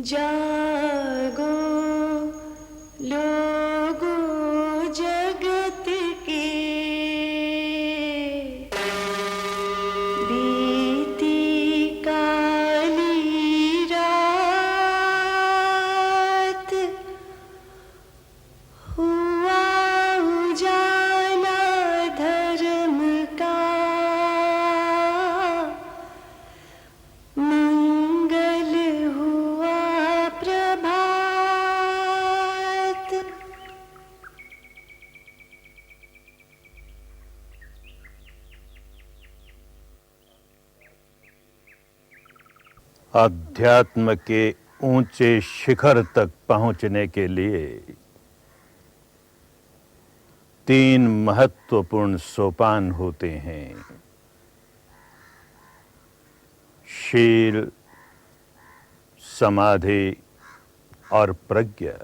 जागो लोगों जगत के, बीती काली रात, हुआ उजाला धर्म का, मंगल हुआ प्रभात। अध्यात्म के ऊंचे शिखर तक पहुंचने के लिए 3 महत्वपूर्ण सोपान होते हैं। शील, समाधि और प्रज्ञा।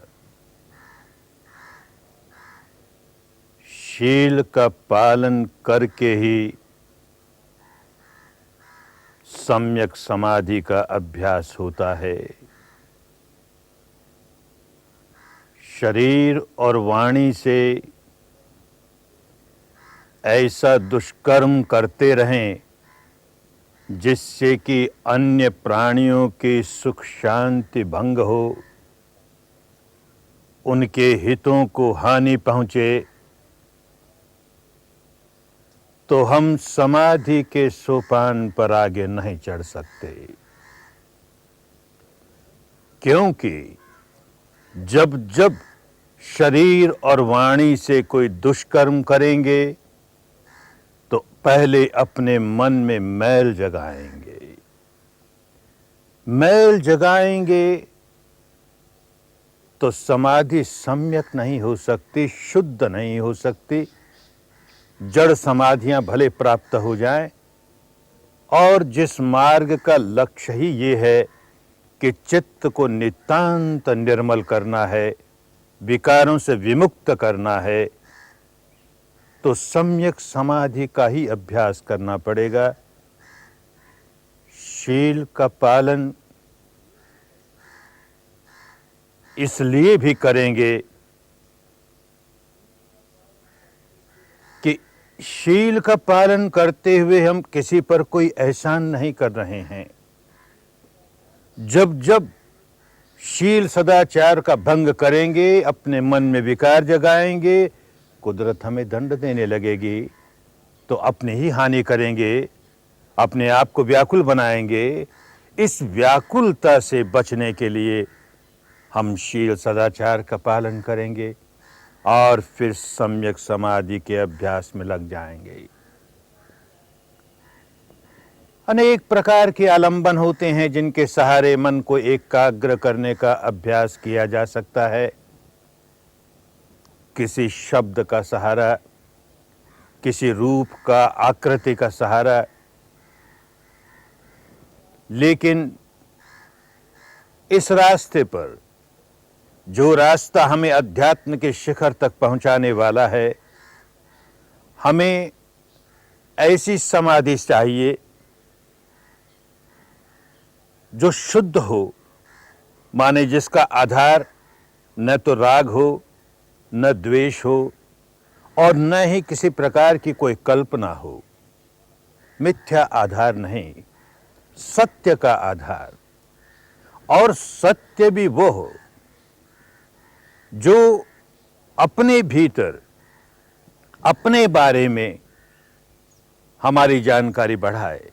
शील का पालन करके ही सम्यक समाधि का अभ्यास होता है। शरीर और वाणी से ऐसा दुष्कर्म करते रहें जिससे कि अन्य प्राणियों की सुख शांति भंग हो, उनके हितों को हानि पहुंचे, तो हम समाधि के सोपान पर आगे नहीं चढ़ सकते। क्योंकि जब जब शरीर और वाणी से कोई दुष्कर्म करेंगे तो पहले अपने मन में मैल जगाएंगे। मैल जगाएंगे तो समाधि सम्यक नहीं हो सकती, शुद्ध नहीं हो सकती। जड़ समाधियां भले प्राप्त हो जाएं, और जिस मार्ग का लक्ष्य ही ये है कि चित्त को नितांत निर्मल करना है, विकारों से विमुक्त करना है, तो सम्यक समाधि का ही अभ्यास करना पड़ेगा। शील का पालन इसलिए भी करेंगे कि शील का पालन करते हुए हम किसी पर कोई एहसान नहीं कर रहे हैं। जब जब शील सदाचार का भंग करेंगे, अपने मन में विकार जगाएंगे, कुदरत हमें दंड देने लगेगी, तो अपनी ही हानि करेंगे, अपने आप को व्याकुल बनाएंगे। इस व्याकुलता से बचने के लिए हम शील सदाचार का पालन करेंगे और फिर सम्यक समाधि के अभ्यास में लग जाएंगे। अनेक प्रकार के आलंबन होते हैं जिनके सहारे मन को एकाग्र करने का अभ्यास किया जा सकता है। किसी शब्द का सहारा, किसी रूप का, आकृति का सहारा। लेकिन इस रास्ते पर, जो रास्ता हमें अध्यात्म के शिखर तक पहुंचाने वाला है, हमें ऐसी समाधि चाहिए जो शुद्ध हो, माने जिसका आधार न तो राग हो, न द्वेष हो, और न ही किसी प्रकार की कोई कल्पना हो। मिथ्या आधार नहीं, सत्य का आधार। और सत्य भी वो हो जो अपने भीतर, अपने बारे में हमारी जानकारी बढ़ाए।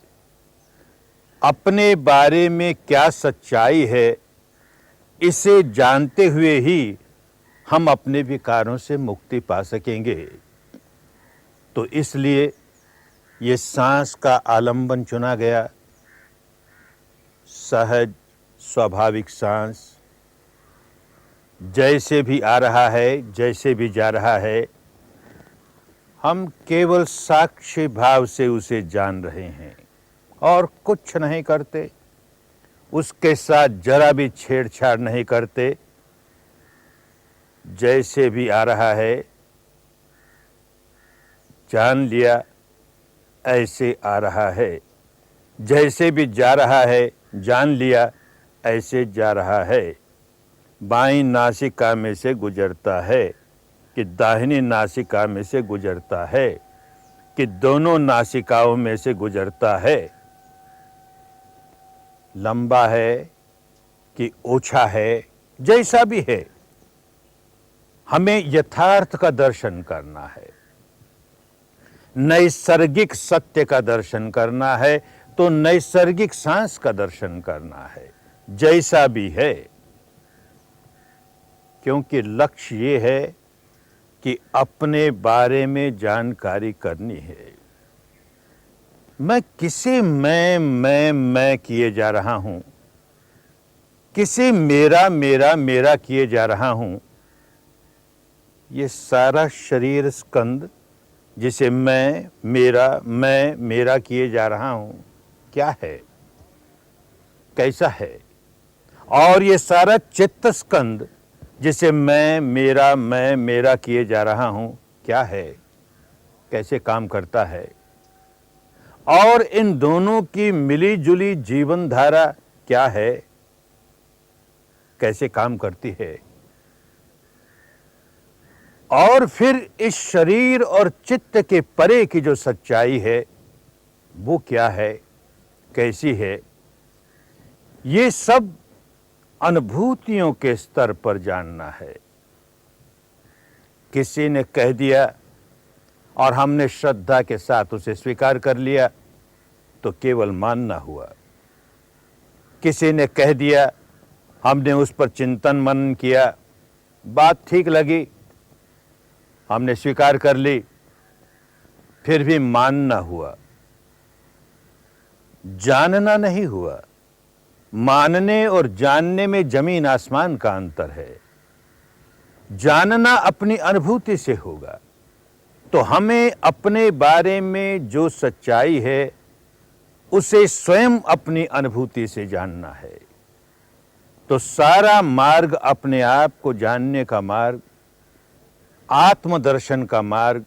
अपने बारे में क्या सच्चाई है, इसे जानते हुए ही हम अपने विकारों से मुक्ति पा सकेंगे। तो इसलिए ये सांस का आलंबन चुना गया। सहज स्वाभाविक सांस, जैसे भी आ रहा है, जैसे भी जा रहा है, हम केवल साक्षी भाव से उसे जान रहे हैं और कुछ नहीं करते, उसके साथ जरा भी छेड़छाड़ नहीं करते। जैसे भी आ रहा है जान लिया, ऐसे आ रहा है। जैसे भी जा रहा है जान लिया, ऐसे जा रहा है, बाईं नासिका में से गुजरता है कि दाहिनी नासिका में से गुजरता है कि दोनों नासिकाओं में से गुजरता है, लंबा है कि ओछा है, जैसा भी है, हमें यथार्थ का दर्शन करना है, नैसर्गिक सत्य का दर्शन करना है, तो नैसर्गिक सांस का दर्शन करना है, जैसा भी है। क्योंकि लक्ष्य ये है कि अपने बारे में जानकारी करनी है। मैं किसे मैं किए जा रहा हूं, किसे मेरा मेरा मेरा किए जा रहा हूं। ये सारा शरीर स्कंद जिसे मैं मेरा किए जा रहा हूं, क्या है, कैसा है? और ये सारा चित्त स्कंद जिसे मैं मेरा किए जा रहा हूं, क्या है, कैसे काम करता है? और इन दोनों की मिली जुली जीवन धारा क्या है, कैसे काम करती है? और फिर इस शरीर और चित्त के परे की जो सच्चाई है वो क्या है, कैसी है? ये सब अनुभूतियों के स्तर पर जानना है। किसी ने कह दिया और हमने श्रद्धा के साथ उसे स्वीकार कर लिया तो केवल मानना हुआ। किसी ने कह दिया, हमने उस पर चिंतन मनन किया, बात ठीक लगी, हमने स्वीकार कर ली, फिर भी मानना हुआ, जानना नहीं हुआ। मानने और जानने में जमीन आसमान का अंतर है। जानना अपनी अनुभूति से होगा, तो हमें अपने बारे में जो सच्चाई है उसे स्वयं अपनी अनुभूति से जानना है। तो सारा मार्ग अपने आप को जानने का मार्ग, आत्मदर्शन का मार्ग,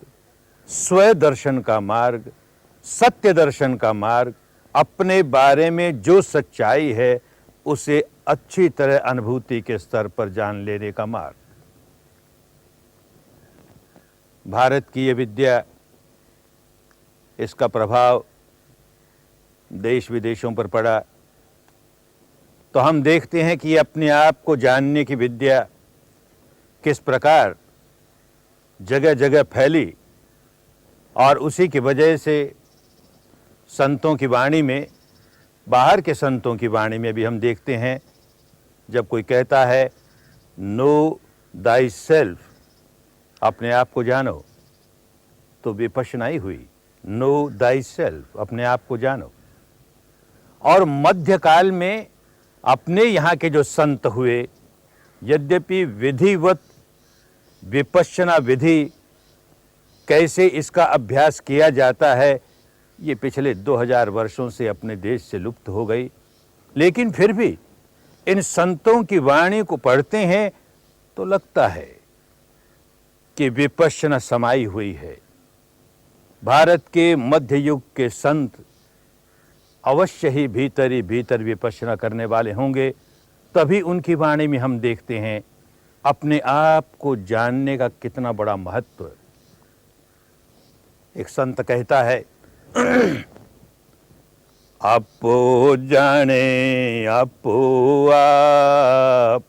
स्वदर्शन का मार्ग, सत्य दर्शन का मार्ग, अपने बारे में जो सच्चाई है उसे अच्छी तरह अनुभूति के स्तर पर जान लेने का मार्ग। भारत की ये विद्या, इसका प्रभाव देश विदेशों पर पड़ा, तो हम देखते हैं कि अपने आप को जानने की विद्या किस प्रकार जगह जगह फैली, और उसी की वजह से संतों की वाणी में, बाहर के संतों की वाणी में भी हम देखते हैं, जब कोई कहता है नो दाई सेल्फ, अपने आप को जानो, तो विपश्यनाई हुई। नो दाई सेल्फ, अपने आप को जानो। और मध्यकाल में अपने यहाँ के जो संत हुए, यद्यपि विधिवत विपश्यना विधि कैसे इसका अभ्यास किया जाता है, ये पिछले 2000 वर्षों से अपने देश से लुप्त हो गई, लेकिन फिर भी इन संतों की वाणी को पढ़ते हैं तो लगता है कि विपश्यना समाई हुई है। भारत के मध्य युग के संत अवश्य ही भीतर ही भीतर विपश्यना करने वाले होंगे, तभी उनकी वाणी में हम देखते हैं अपने आप को जानने का कितना बड़ा महत्व। एक संत कहता है, आपो जाने आपो आप,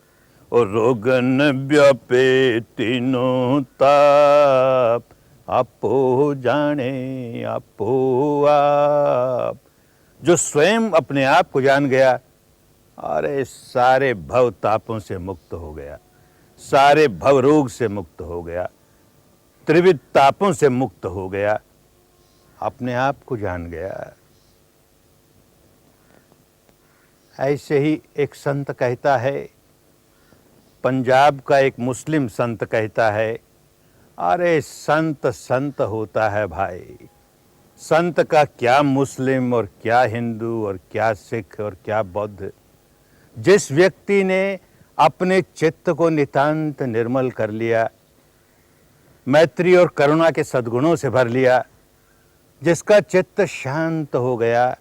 और रोगन व्यापे तीनों ताप। आपो जाने आपो आप, जो स्वयं अपने आप को जान गया, अरे सारे भव तापों से मुक्त हो गया, सारे भव रोग से मुक्त हो गया, त्रिविध तापों से मुक्त हो गया, अपने आप को जान गया। ऐसे ही एक संत कहता है, पंजाब का एक मुस्लिम संत कहता है, अरे संत संत होता है भाई, संत का क्या मुस्लिम और क्या हिंदू और क्या सिख और क्या बौद्ध। जिस व्यक्ति ने अपने चित्त को नितांत निर्मल कर लिया, मैत्री और करुणा के सद्गुणों से भर लिया, जिसका चित्त शांत हो गया,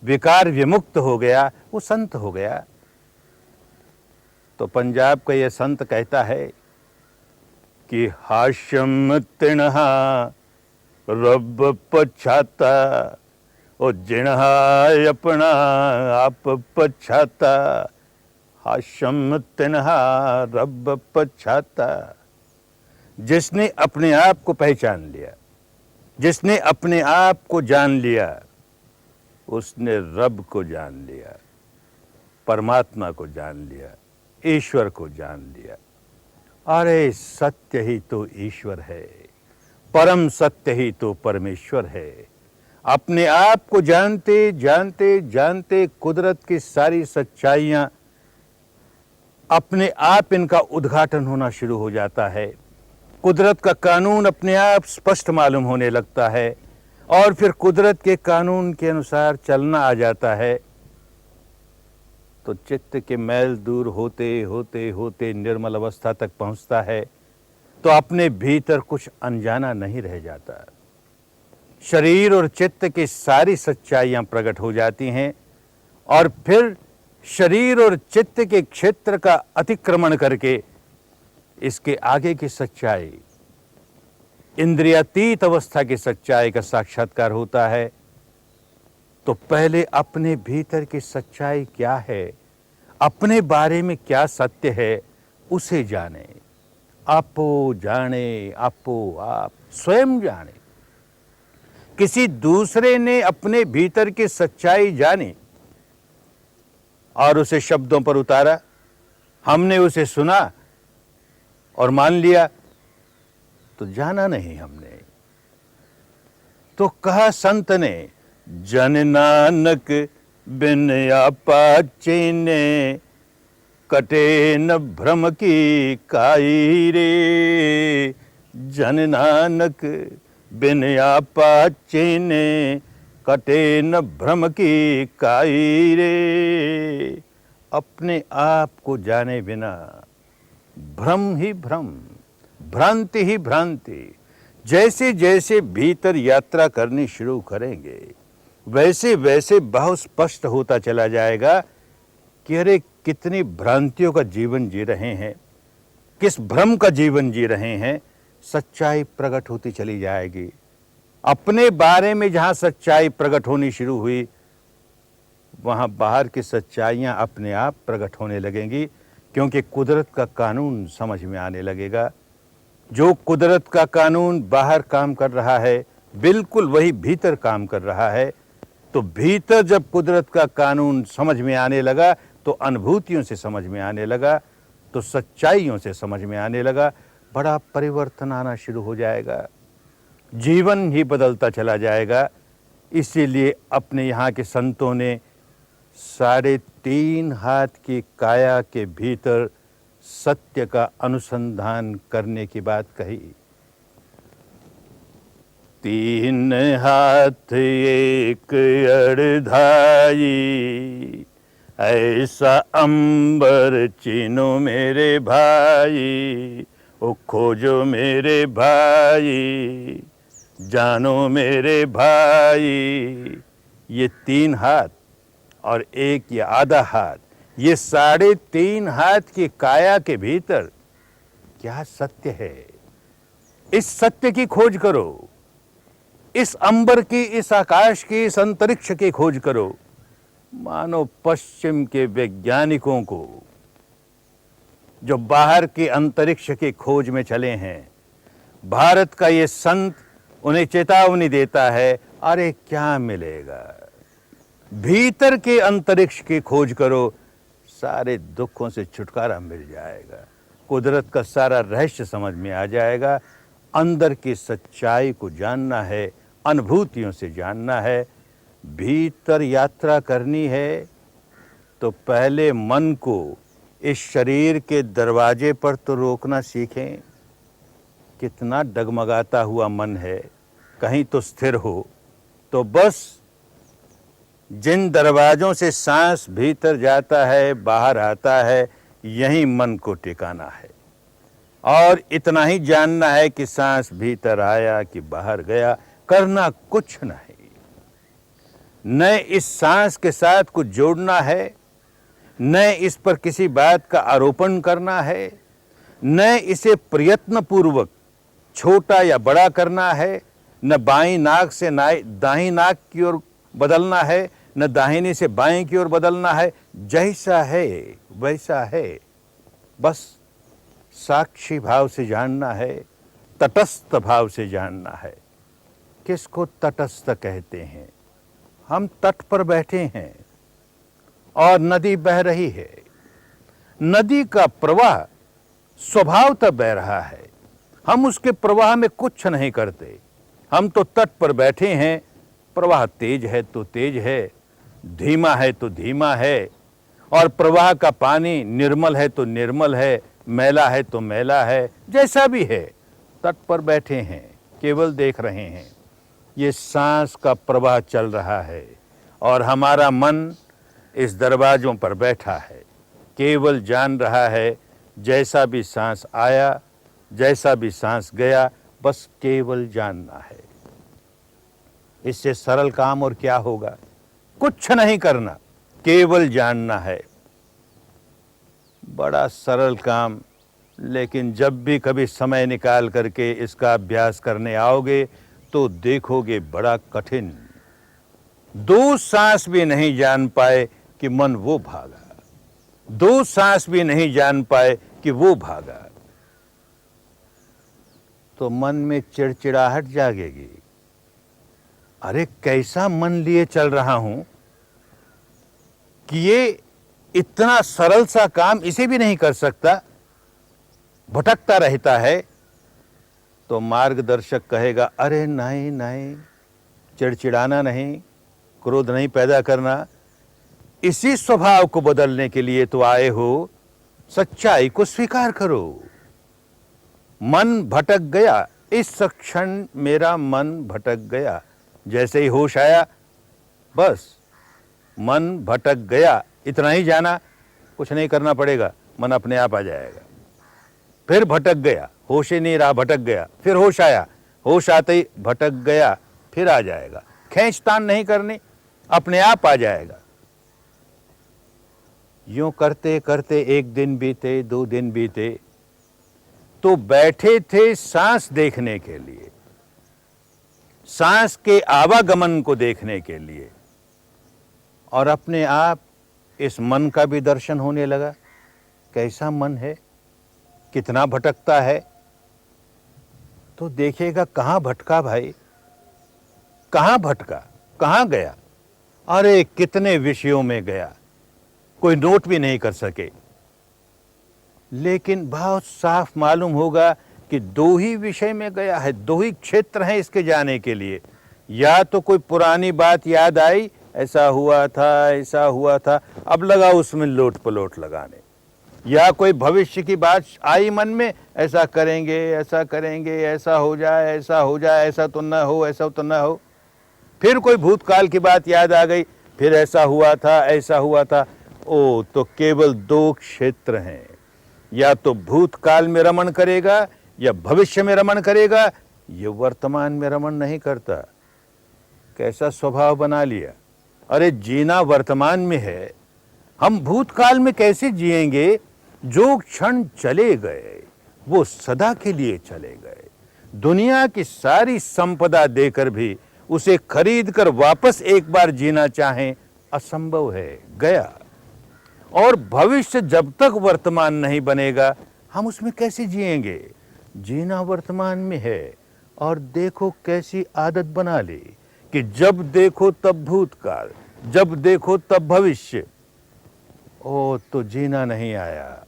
विकार विमुक्त हो गया, वो संत हो गया। तो पंजाब का ये संत कहता है कि हाशम तिणहा रब पछाता, ओ जिणहा अपना आप पछाता। हाशम तिणहा रब पछाता। जिसने अपने आप को पहचान लिया, जिसने अपने आप को जान लिया, उसने रब को जान लिया, परमात्मा को जान लिया, ईश्वर को जान लिया। अरे सत्य ही तो ईश्वर है, परम सत्य ही तो परमेश्वर है। अपने आप को जानते जानते जानते कुदरत की सारी सच्चाइयां अपने आप इनका उद्घाटन होना शुरू हो जाता है। कुदरत का कानून अपने आप स्पष्ट मालूम होने लगता है और फिर कुदरत के कानून के अनुसार चलना आ जाता है। तो चित्त के मैल दूर होते होते होते निर्मल अवस्था तक पहुंचता है, तो अपने भीतर कुछ अनजाना नहीं रह जाता। शरीर और चित्त की सारी सच्चाइयां प्रकट हो जाती हैं और फिर शरीर और चित्त के क्षेत्र का अतिक्रमण करके इसके आगे की सच्चाई, इंद्रियातीत अवस्था की सच्चाई का साक्षात्कार होता है। तो पहले अपने भीतर की सच्चाई क्या है, अपने बारे में क्या सत्य है, उसे जाने। आपो जाने, आपो आप, स्वयं जाने। किसी दूसरे ने अपने भीतर की सच्चाई जानी और उसे शब्दों पर उतारा, हमने उसे सुना और मान लिया, तो जाना नहीं हमने। तो कहा संत ने, जन नानक बिन आपा चीने, कटे न भ्रम की काई रे। जन नानक बिन आपा चीने, कटे न भ्रम की काई रे। अपने आप को जाने बिना भ्रम ही भ्रम, भ्रांति ही भ्रांति। जैसे जैसे भीतर यात्रा करनी शुरू करेंगे, वैसे वैसे बहुत स्पष्ट होता चला जाएगा कि अरे कितनी भ्रांतियों का जीवन जी रहे हैं, किस भ्रम का जीवन जी रहे हैं। सच्चाई प्रकट होती चली जाएगी। अपने बारे में जहां सच्चाई प्रकट होनी शुरू हुई, वहां बाहर की सच्चाइयां अपने आप प्रकट होने लगेंगी, क्योंकि कुदरत का कानून समझ में आने लगेगा। जो कुदरत का कानून बाहर काम कर रहा है, बिल्कुल वही भीतर काम कर रहा है। तो भीतर जब कुदरत का कानून समझ में आने लगा, तो अनुभूतियों से समझ में आने लगा, तो सच्चाइयों से समझ में आने लगा, बड़ा परिवर्तन आना शुरू हो जाएगा, जीवन ही बदलता चला जाएगा। इसीलिए अपने यहाँ के संतों ने 3.5 हाथ की काया के भीतर सत्य का अनुसंधान करने की बात कही। 3 हाथ एक अड़धाई, ऐसा अंबर चीनो मेरे भाई। ओ खोजो मेरे भाई, जानो मेरे भाई। ये 3 हाथ और एक ये आधा हाथ, ये 3.5 हाथ की काया के भीतर क्या सत्य है, इस सत्य की खोज करो। इस अंबर की, इस आकाश की, इस अंतरिक्ष की खोज करो। मानो पश्चिम के वैज्ञानिकों को, जो बाहर के अंतरिक्ष की खोज में चले हैं, भारत का ये संत उन्हें चेतावनी देता है, अरे क्या मिलेगा, भीतर के अंतरिक्ष की खोज करो, सारे दुखों से छुटकारा मिल जाएगा, कुदरत का सारा रहस्य समझ में आ जाएगा। अंदर की सच्चाई को जानना है, अनुभूतियों से जानना है, भीतर यात्रा करनी है। तो पहले मन को इस शरीर के दरवाजे पर तो रोकना सीखें। कितना डगमगाता हुआ मन है, कहीं तो स्थिर हो। तो बस जिन दरवाजों से सांस भीतर जाता है, बाहर आता है, यहीं मन को टिकाना है और इतना ही जानना है कि सांस भीतर आया कि बाहर गया, करना कुछ नहीं। न इस सांस के साथ कुछ जोड़ना है, न इस पर किसी बात का आरोपण करना है, न इसे प्रयत्न पूर्वक छोटा या बड़ा करना है, न बाईं नाक से दाहिनी नाक की ओर बदलना है, न दाहिनी से बाएं की ओर बदलना है। जैसा है वैसा है, बस साक्षी भाव से जानना है, तटस्थ भाव से जानना है। किसको तटस्थ कहते हैं? हम तट पर बैठे हैं और नदी बह रही है। नदी का प्रवाह स्वभावतः बह रहा है, हम उसके प्रवाह में कुछ नहीं करते। हम तो तट पर बैठे हैं, प्रवाह तेज है तो तेज है, धीमा है तो धीमा है, और प्रवाह का पानी निर्मल है तो निर्मल है, मैला है तो मैला है, जैसा भी है तट पर बैठे हैं, केवल देख रहे हैं। ये सांस का प्रवाह चल रहा है और हमारा मन इस दरवाजों पर बैठा है, केवल जान रहा है जैसा भी सांस आया, जैसा भी सांस गया, बस केवल जानना है। इससे सरल काम और क्या होगा? कुछ नहीं करना, केवल जानना है। बड़ा सरल काम, लेकिन जब भी कभी समय निकाल करके इसका अभ्यास करने आओगे तो देखोगे बड़ा कठिन। 2 सांस भी नहीं जान पाए कि मन वो भागा, 2 सांस भी नहीं जान पाए कि वो भागा, तो मन में चिड़चिड़ाहट जागेगी। अरे कैसा मन लिए चल रहा हूं कि ये इतना सरल सा काम इसे भी नहीं कर सकता, भटकता रहता है। तो मार्गदर्शक कहेगा, अरे नहीं नहीं, चिड़चिड़ाना नहीं, क्रोध नहीं पैदा करना, इसी स्वभाव को बदलने के लिए तो आए हो, सच्चाई को स्वीकार करो। मन भटक गया, इस क्षण मेरा मन भटक गया। जैसे ही होश आया, बस मन भटक गया, इतना ही जाना, कुछ नहीं करना पड़ेगा, मन अपने आप आ जाएगा। फिर भटक गया, होश ही नहीं रहा, भटक गया, फिर होश आया, होश आते ही भटक गया, फिर आ जाएगा। खींचतान नहीं करनी, अपने आप आ जाएगा। यूं करते करते 1 दिन बीते, 2 दिन बीते, तो बैठे थे सांस देखने के लिए, सांस के आवागमन को देखने के लिए, और अपने आप इस मन का भी दर्शन होने लगा। कैसा मन है, कितना भटकता है। तो देखेगा कहां भटका भाई, कहां भटका, कहां गया। अरे कितने विषयों में गया, कोई नोट भी नहीं कर सके। लेकिन बहुत साफ मालूम होगा कि 2 ही विषय में गया है, 2 ही क्षेत्र हैं इसके जाने के लिए। या तो कोई पुरानी बात याद आई, ऐसा हुआ था, ऐसा हुआ था, अब लगा उसमें लोट पलोट लगाने, या कोई भविष्य की बात आई मन में, ऐसा करेंगे, ऐसा करेंगे, ऐसा हो जाए, ऐसा हो जाए, ऐसा तो न हो, ऐसा तो न हो। फिर कोई भूतकाल की बात याद आ गई, फिर ऐसा हुआ था, ऐसा हुआ था। ओ, तो केवल 2 क्षेत्र हैं, या तो भूतकाल में रमण करेगा या भविष्य में रमण करेगा, ये वर्तमान में रमण नहीं करता। कैसा स्वभाव बना लिया। अरे जीना वर्तमान में है, हम भूतकाल में कैसे जिएंगे? जो क्षण चले गए वो सदा के लिए चले गए। दुनिया की सारी संपदा देकर भी उसे खरीद कर वापस एक बार जीना चाहें, असंभव है, गया। और भविष्य जब तक वर्तमान नहीं बनेगा, हम उसमें कैसे जिएंगे? जीना वर्तमान में है। और देखो कैसी आदत बना ली कि जब देखो तब भूतकाल, जब देखो तब भविष्य। ओ, तो जीना नहीं आया,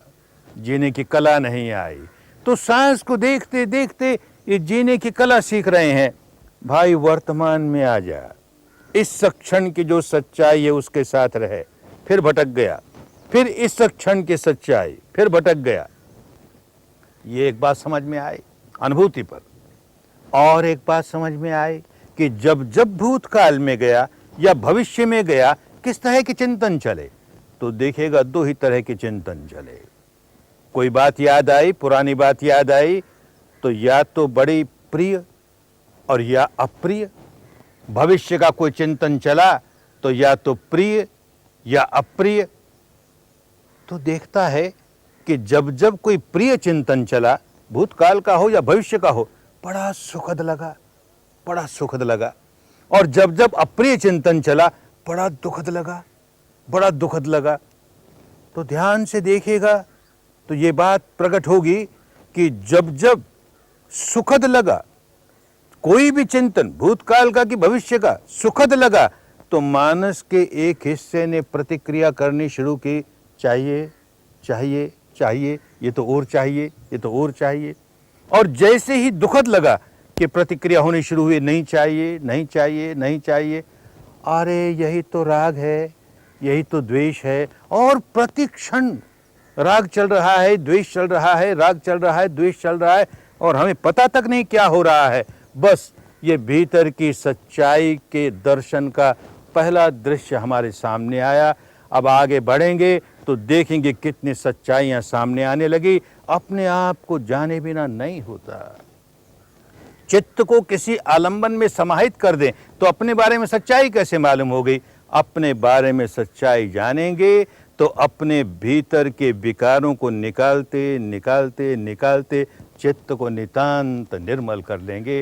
जीने की कला नहीं आई। तो सांस को देखते देखते ये जीने की कला सीख रहे हैं। भाई वर्तमान में आ जा, इस क्षण की जो सच्चाई है उसके साथ रहे। फिर भटक गया, फिर इस क्षण की सच्चाई, फिर भटक गया। ये एक बात समझ में आई अनुभूति पर। और एक बात समझ में आई कि जब जब भूतकाल में गया या भविष्य में गया, किस तरह के चिंतन चले। तो देखेगा 2 ही तरह के चिंतन चले। कोई बात याद आई, पुरानी बात याद आई, तो या तो बड़ी प्रिय और या अप्रिय। भविष्य का कोई चिंतन चला तो या तो प्रिय या अप्रिय। तो देखता है कि जब जब कोई प्रिय चिंतन चला, भूतकाल का हो या भविष्य का हो, बड़ा सुखद लगा, बड़ा सुखद लगा। और जब जब अप्रिय चिंतन चला, बड़ा दुखद लगा, बड़ा दुखद लगा। तो ध्यान से देखेगा तो ये बात प्रकट होगी कि जब जब सुखद लगा, कोई भी चिंतन भूतकाल का कि भविष्य का सुखद लगा, तो मानस के एक हिस्से ने प्रतिक्रिया करनी शुरू की, चाहिए चाहिए चाहिए, ये तो और चाहिए, ये तो और चाहिए। और जैसे ही दुखद लगा कि प्रतिक्रिया होनी शुरू हुई, नहीं चाहिए नहीं चाहिए नहीं चाहिए, अरे यही तो राग है, यही तो द्वेष है। और प्रतिक्षण राग चल रहा है, द्वेष चल रहा है, राग चल रहा है, द्वेष चल रहा है, और हमें पता तक नहीं क्या हो रहा है। बस ये भीतर की सच्चाई के दर्शन का पहला दृश्य हमारे सामने आया। अब आगे बढ़ेंगे तो देखेंगे कितनी सच्चाइयां सामने आने लगी। अपने आप को जाने बिना नहीं होता। चित्त को किसी आलंबन में समाहित कर दें तो अपने बारे में सच्चाई कैसे मालूम हो गई? अपने बारे में सच्चाई जानेंगे तो अपने भीतर के विकारों को निकालते निकालते निकालते चित्त को नितांत निर्मल कर लेंगे।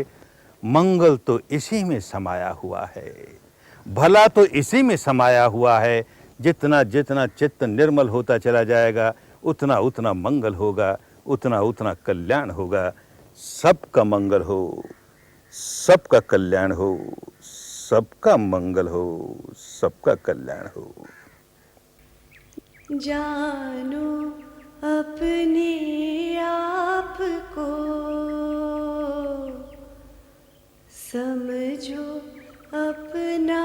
मंगल तो इसी में समाया हुआ है, भला तो इसी में समाया हुआ है। जितना जितना चित्त निर्मल होता चला जाएगा, उतना उतना मंगल होगा, उतना उतना कल्याण होगा। सबका मंगल हो, सबका कल्याण हो, सबका मंगल हो, सबका कल्याण हो। जानो अपने आप को, समझो अपना